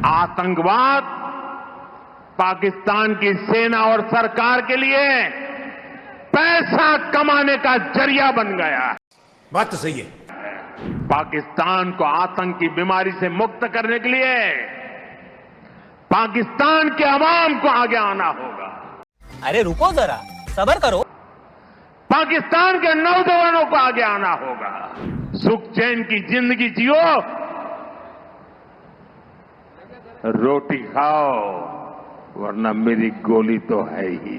आतंकवाद पाकिस्तान की सेना और सरकार के लिए पैसा कमाने का जरिया बन गया है। बात तो सही है। पाकिस्तान को आतंक की बीमारी से मुक्त करने के लिए पाकिस्तान के अवाम को आगे आना होगा। अरे रुको जरा, सब्र करो। पाकिस्तान के नौजवानों को आगे आना होगा। सुख चैन की जिंदगी जियो, रोटी खाओ, वरना मेरी गोली तो है ही।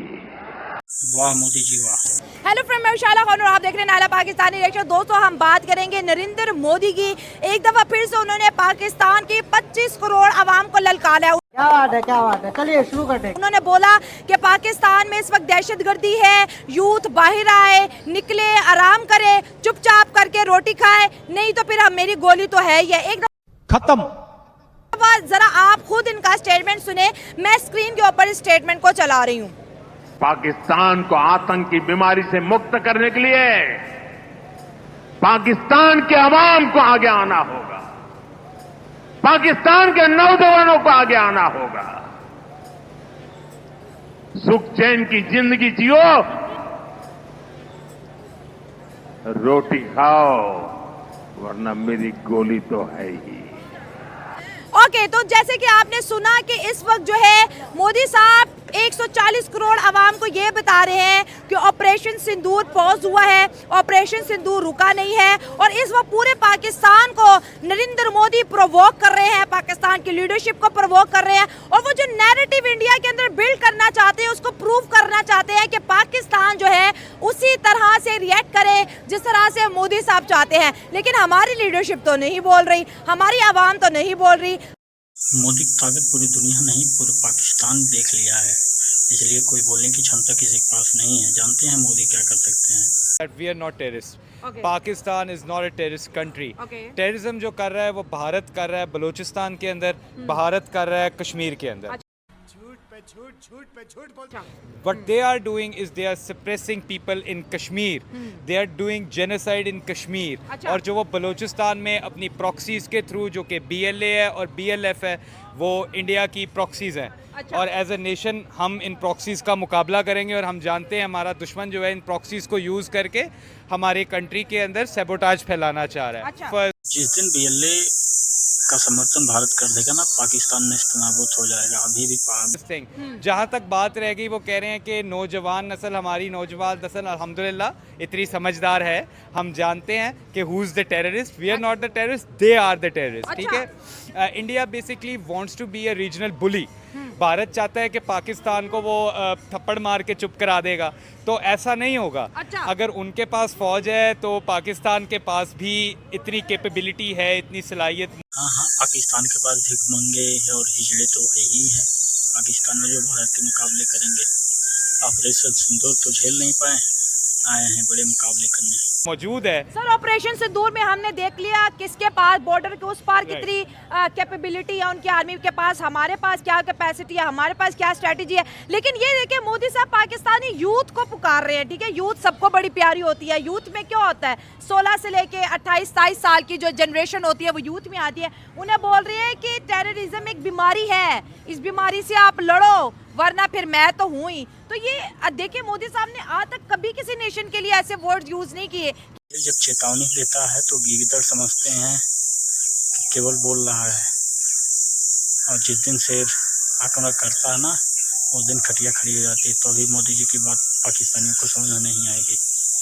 वाह मोदी जी वाह। हेलो फ्रेंड, मैं विशाला खान और आप देख रहे हैं नाला पाकिस्तानी रिएक्शन। दोस्तों, हम बात करेंगे नरेंद्र मोदी की। एक दफा फिर से उन्होंने पाकिस्तान की 25 करोड़ आवाम को ललकारा। क्या बात है, क्या बात है। चलिए शुरू करते हैं। उन्होंने बोला कि पाकिस्तान में इस वक्त दहशतगर्दी है, यूथ बाहर आए, निकले, आराम करे, चुपचाप करके रोटी खाए, नहीं तो फिर मेरी गोली तो है ही है। एक खत्म। जरा आप खुद इनका स्टेटमेंट सुने। मैं स्क्रीन के ऊपर इस स्टेटमेंट को चला रही हूँ। पाकिस्तान को आतंक की बीमारी से मुक्त करने के लिए पाकिस्तान के अवाम को आगे आना होगा। पाकिस्तान के नौजवानों को आगे आना होगा। सुख चैन की जिंदगी जियो, रोटी खाओ, वरना मेरी गोली तो है ही। ओके, तो जैसे कि आपने सुना कि इस वक्त जो है मोदी साहब 140 करोड़ आवाम को ये बता रहे हैं कि ऑपरेशन सिंदूर पॉज हुआ है, ऑपरेशन सिंदूर रुका नहीं है, और इस वक्त पूरे पाकिस्तान को नरेंद्र मोदी प्रोवोक कर रहे हैं, पाकिस्तान की लीडरशिप को प्रोवोक कर रहे हैं, और वो जो नैरेटिव इंडिया के अंदर बिल्ड करना चाहते हैं, उसको प्रूव करना चाहते हैं कि पाकिस्तान जो है उसी तरह से रिएक्ट करे जिस तरह से मोदी साहब चाहते हैं। लेकिन हमारी लीडरशिप तो नहीं बोल रही, हमारी आवाम तो नहीं बोल रही। मोदी की ताकत पूरी दुनिया नहीं, पूरा पाकिस्तान देख लिया है, इसलिए कोई बोलने की क्षमता किसी के पास नहीं है। जानते हैं मोदी क्या कर सकते हैं। That we are not terrorists. Pakistan is not a terrorist country. Terrorism जो कर रहा है वो भारत कर रहा है, बलूचिस्तान के अंदर, भारत कर रहा है कश्मीर के अंदर। What they are doing is they are suppressing people in Kashmir. They are doing genocide in Kashmir. और जो वो बलूचिस्तान में अपनी प्रॉक्सीज के थ्रू, जो कि BLA है और BLF है, वो इंडिया की प्रॉक्सीज हैं। और एज ए नेशन हम इन प्रॉक्सीज का मुकाबला करेंगे, और हम जानते हैं हमारा दुश्मन जो है इन प्रॉक्सीज को यूज़ करके हमारे कंट्री के अंदर सैबोटाज फैलाना चाह रहा है। जिस दिन BLA का समर्थन भारत कर देगा ना, पाकिस्तान नेस्तनाबूद हो जाएगा। अभी भी जहाँ तक बात रह गई, वो कह रहे हैं कि नौजवान नस्ल, हमारी नौजवान नस्ल अल्हम्दुलिल्लाह इतनी समझदार है। हम जानते हैं कि who is the terrorist. We are not the terrorist, they are the terrorist. ठीक है। India basically wants to be a regional bully. Bharat चाहता है कि पाकिस्तान को वो थप्पड़ मार के चुप करा देगा, तो ऐसा नहीं होगा। अगर उनके पास फौज है तो पाकिस्तान के पास भी इतनी कैपेबिलिटी है, इतनी सलाहियत। हाँ, पाकिस्तान के पास भिखमंगे और हिजड़े तो है ही है। पाकिस्तान में जो भारत के मुकाबले करेंगे, ऑपरेशन सिंदूर तो झेल नहीं पाए, आए हैं बड़े मुकाबले करने। मौजूद है सर, ऑपरेशन सिंदूर में हमने देख लिया किसके पास बॉर्डर के उस पार कितनी कैपेबिलिटी है उनकी आर्मी के पास, हमारे पास क्या कैपेसिटी है, हमारे पास क्या स्ट्रेटेजी है। लेकिन ये देखिए, मोदी साहब पाकिस्तानी यूथ को पुकार रहे हैं। ठीक है, यूथ सबको बड़ी प्यारी होती है। यूथ में क्या होता है, 16 से लेके 28-27 साल की जो जनरेशन होती है वो यूथ में आती है। उन्हें बोल रहे हैं कि टेररिज्म एक बीमारी है, इस बीमारी से आप लड़ो, वरना फिर मैं तो हूँ ही। तो ये देखिए, मोदी साहब ने आज तक कभी किसी नेशन के लिए ऐसे वर्ड यूज नहीं किए। जब चेतावनी देता है तो गिरगिदड़ समझते हैं कि केवल बोल रहा है, और जिस दिन शेर आक्रमण करता है ना, उस दिन खटिया खड़ी हो जाती है। तो अभी मोदी जी की बात पाकिस्तानियों को समझ नहीं आएगी।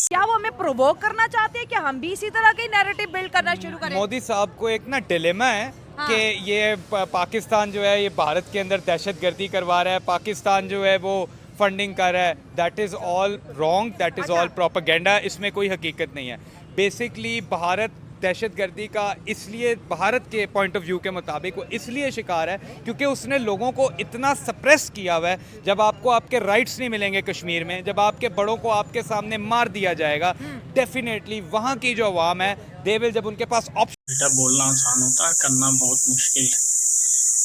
क्या वो हमें प्रोवोक करना चाहते हैं कि हम भी इसी तरह के नैरेटिव बिल्ड करना शुरू करें? मोदी साहब को एक ना डिलेमा है कि ये पाकिस्तान जो है ये भारत के अंदर दहशतगर्दी करवा रहा है, पाकिस्तान जो है वो फंडिंग कर रहा है। That is all wrong, that is all propaganda. इसमें कोई हकीकत नहीं है। बेसिकली भारत दहशतगर्दी का इसलिए, भारत के पॉइंट ऑफ व्यू के मुताबिक, वो इसलिए शिकार है क्योंकि उसने लोगों को इतना सप्रेस किया हुआ है। जब आपको आपके राइट्स नहीं मिलेंगे कश्मीर में, जब आपके बड़ों को आपके सामने मार दिया जाएगा, डेफिनेटली वहाँ की जो अवाम है, दे विल, जब उनके पास ऑप्शन। बोलना आसान होता है, करना बहुत मुश्किल।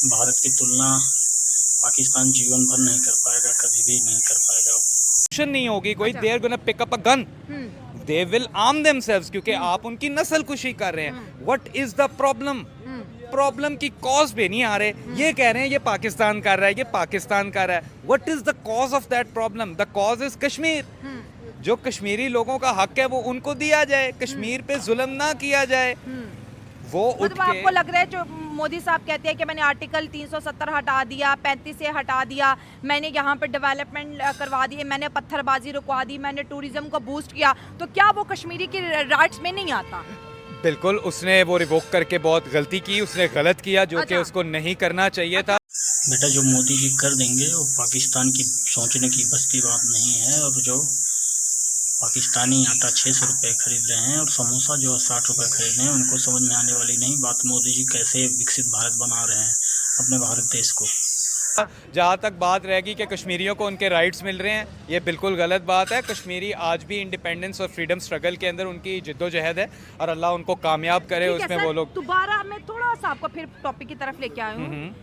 भारत की तुलना पाकिस्तान जीवन भर नहीं कर पाएगा, कभी भी नहीं कर पाएगा। ऑप्शन नहीं होगी कोई, they are gonna pick up a gun, they will arm themselves, क्योंकि आप उनकी नस्ल कुशी कर रहे हैं। What is the problem? Problem की कॉज पे नहीं आ रहे। ये कह रहे हैं ये पाकिस्तान कर रहा है, ये पाकिस्तान कर रहा है। What is the cause of that problem? The cause is Kashmir. जो कश्मीरी लोगों का हक है वो उनको दिया जाए, कश्मीर पे जुल्म ना किया जाए। वो उठ मतलब के आपको लग रहा है जो मोदी साहब कहते हैं कि मैंने आर्टिकल 370 हटा दिया, 35 से हटा दिया, मैंने यहाँ पर डेवलपमेंट करवा दी, मैंने पत्थरबाजी रुकवा दी, मैंने टूरिज्म को बूस्ट किया, तो क्या वो कश्मीरी की राइट्स में नहीं आता? बिल्कुल, उसने वो रिवोक करके बहुत गलती की, उसने गलत किया जो कि अच्छा। उसको नहीं करना चाहिए था। बेटा जो मोदी जी कर देंगे वो पाकिस्तान की सोचने की बस की बात नहीं है। और जो पाकिस्तानी आटा 600 रुपये खरीद रहे हैं और समोसा जो 60 रुपये खरीद रहे हैं, उनको समझ में आने वाली नहीं बात मोदी जी कैसे विकसित भारत बना रहे हैं अपने भारत देश को। जहाँ तक बात रहेगी कि कश्मीरियों को उनके राइट्स मिल रहे हैं, ये बिल्कुल गलत बात है। कश्मीरी आज भी इंडिपेंडेंस और फ्रीडम स्ट्रगल के अंदर उनकी जिद्दोजहद है और अल्लाह उनको कामयाब करे ठीक है उसमें। सर, वो लोग दोबारा मैं थोड़ा सा आपको फिर टॉपिक की तरफ लेके आई हूँ।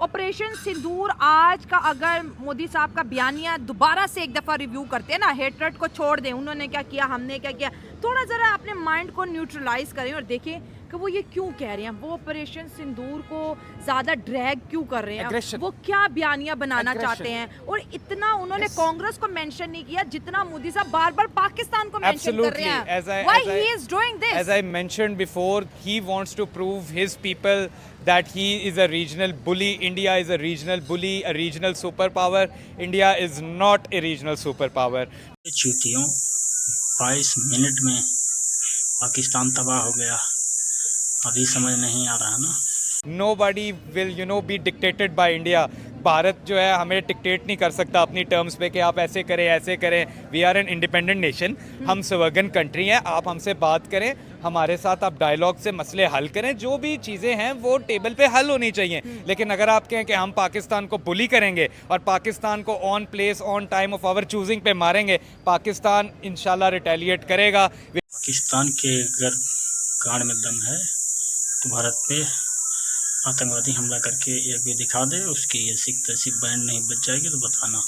ऑपरेशन सिंदूर आज का अगर मोदी साहब का बयानिया दोबारा से एक दफा रिव्यू करते हैं ना, हेटरेट को छोड़ दें, उन्होंने क्या किया, हमने क्या किया, थोड़ा जरा अपने माइंड को न्यूट्रलाइज करें और देखें कि वो ये क्यों कह रहे हैं, वो ऑपरेशन सिंदूर को ज्यादा ड्रैग क्यों कर रहे हैं, Aggression. वो क्या बयानिया बनाना Aggression. चाहते हैं। और इतना उन्होंने कांग्रेस को मेंशन नहीं किया जितना मोदी साहब बार बार पाकिस्तान को मेंशन कर रहे हैं। Why he is doing this? As I mentioned before, he wants to prove his people that he is a regional bully. India is a regional bully, a regional superpower. India is not a regional superpower. चूतियों 22 minute में पाकिस्तान तबाह हो गया, अभी समझ नहीं आ रहा ना। Nobody will be dictated by India. Bharat जो है हमें डिक्टेट नहीं कर सकता अपनी टर्म्स पे कि आप ऐसे करें ऐसे करें। We are an independent nation, हम सवर्गन कंट्री हैं। आप हमसे बात करें, हमारे साथ आप डायलॉग से मसले हल करें, जो भी चीज़ें हैं वो टेबल पे हल होनी चाहिए। लेकिन अगर आप कहें कि हम पाकिस्तान को बुली करेंगे और पाकिस्तान को on place on time of our choosing पे मारेंगे, पाकिस्तान इंशाल्लाह रिटेलिएट करेगा। पाकिस्तान के अगर गाड़ में दम है तो भारत पे आतंकवादी हमला करके एक भी दिखा दे, उसकी ये सिख तहसीब बैंड नहीं बच जाएगी तो बताना।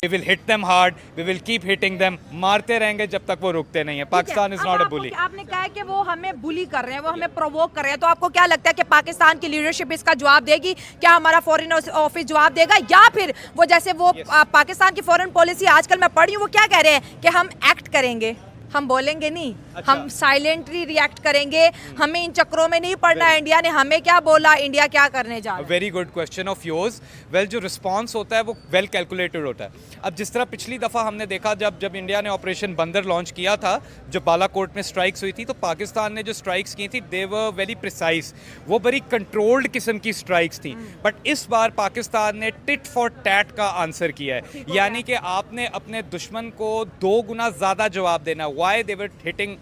We will hit them hard, we will keep hitting them. मारते रहेंगे जब तक वो रुकते नहीं है। पाकिस्तान इज नॉट अ बुली। आपने कहा है कि वो हमें बुली कर रहे हैं, वो हमें प्रोवोक कर रहे हैं, तो आपको क्या लगता है कि पाकिस्तान की लीडरशिप इसका जवाब देगी? क्या हमारा फॉरेन ऑफिस जवाब देगा, या फिर वो जैसे वो पाकिस्तान की फॉरेन पॉलिसी आजकल मैं पढ़ी हूँ, वो क्या कह रहे हैं कि हम एक्ट करेंगे, हम बोलेंगे नहीं, अच्छा। हम साइलेंटली रिएक्ट करेंगे, हमें इन चक्रों में नहीं पड़ना है। इंडिया ने हमें क्या बोला, इंडिया क्या करने जा रहा है। Very good question of yours. Well, जो रिस्पांस होता है वो वेल कैलकुलेटेड होता है। अब जिस तरह पिछली दफ़ा हमने देखा जब इंडिया ने ऑपरेशन बंदर लॉन्च किया था, जब बालाकोट में स्ट्राइक्स हुई थी, तो पाकिस्तान ने जो स्ट्राइक्स की थी दे वर वेरी प्रिसाइज, वो बड़ी कंट्रोल्ड किस्म की स्ट्राइक्स थी। बट इस बार पाकिस्तान ने टिट फॉर टैट का आंसर किया है, यानी कि आपने अपने दुश्मन को 2 गुना ज़्यादा जवाब देना। Why? They were hitting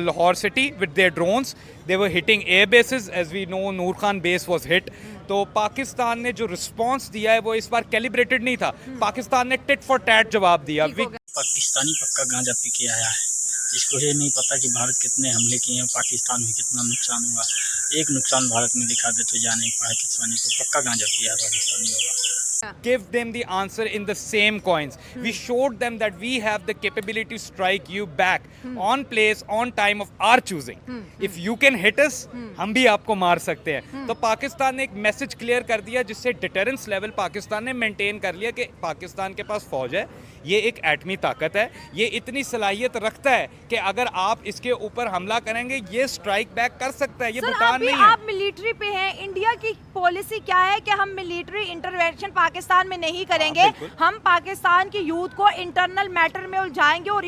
Lahore city with their drones, they were hitting air bases, as we know Noor Khan base was hit. तो पाकिस्तान ने जो रिस्पांस दिया है वो इस बार कैलिब्रेटेड नहीं था। पाकिस्तान ने टिट फॉर टैट जवाब दिया। पाकिस्तानी पक्का गांजा पी के आया है, जिसको ये नहीं पता कि भारत कितने हमले किए हैं, पाकिस्तान में कितना नुकसान हुआ। एक नुकसान भारत में दिखा दे तो जाने पाकिस्तानी को पक्का गांजा पिया पाकिस्तानी होगा। Give them the answer in the same coins. We showed them that we have the capability to strike you back on place, on time of our choosing. If you can hit us, हम भी आपको मार सकते हैं। तो पाकिस्तान ने एक message clear कर दिया, जिससे डिटरेंस लेवल पाकिस्तान ने मेंटेन कर लिया कि पाकिस्तान के पास फौज है, ये एक एटमी ताकत है, ये इतनी सलाहियत रखता है कि अगर आप इसके ऊपर हमला करेंगे ये स्ट्राइक बैक कर सकता है। ये भूटान नहीं है। आप मिलिट्री पे हैं, इंडिया की पॉलिसी क्या है कि हम मिलिट्री इंटरवेंशन पाकिस्तान में नहीं करेंगे, हम पाकिस्तान की यूथ को इंटरनल मैटर में उलझाएंगे और